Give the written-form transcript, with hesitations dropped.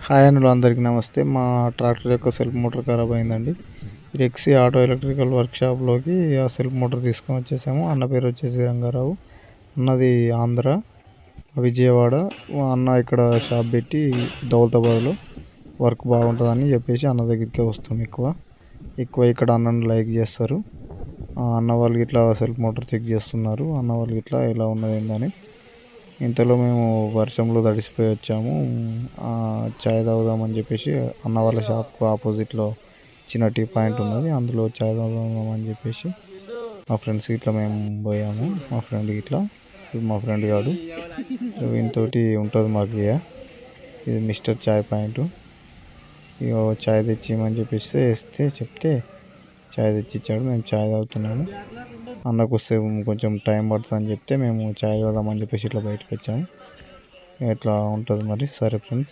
Hi అండి, అందరికీ నమస్తే. మా ట్రాక్టర్ యొక్క సెల్ఫ్ మోటార్ ఖరాబ్ అయిందండి. రెక్సీ ఆటో ఎలక్ట్రికల్ వర్క్షాప్లోకి ఆ సెల్ఫ్ మోటార్ తీసుకొని వచ్చేసాము. అన్న పేరు వచ్చేసి రంగారావు, అన్నది ఆంధ్ర విజయవాడ. అన్న ఇక్కడ షాప్ పెట్టి దౌలతాబాద్లో వర్క్ బాగుంటుందని చెప్పేసి అన్న దగ్గరికి వస్తాం. ఎక్కువ ఇక్కడ అన్నను లైక్ చేస్తారు. అన్న వాళ్ళు ఇట్లా సెల్ఫ్ మోటార్ చెక్ చేస్తున్నారు. అన్న వాళ్ళు ఇట్లా ఎలా ఉన్నది ఏందని. ఇంతలో మేము వర్షంలో తడిసిపోయి వచ్చాము. చాయ్ తాగుదామని చెప్పేసి అన్న వాళ్ళ షాప్కు ఆపోజిట్లో చిన్న టీ పాయింట్ ఉన్నది, అందులో చాయ్ తాగుదామని చెప్పేసి మా ఫ్రెండ్స్ ఇట్లా మేము పోయాము. మా ఫ్రెండ్ ఇట్లా మా ఫ్రెండ్ గాడు వీనితోటి ఉంటుంది మాకు. ఇది మిస్టర్ చాయ్ పాయింట్. ఇక చాయ్ తెచ్చిమని చెప్పేసి చెప్తే చాయ్ తెచ్చిచ్చాడు. మేము చాయ్ తాగుతున్నాము. అన్నకు వస్తే కొంచెం టైం పడుతుంది అని చెప్తే మేము చాయ్ తాగుదామని చెప్పేసి ఇట్లా బయటకు వచ్చాము. ఎట్లా ఉంటుంది మరి. సరే ఫ్రెండ్స్.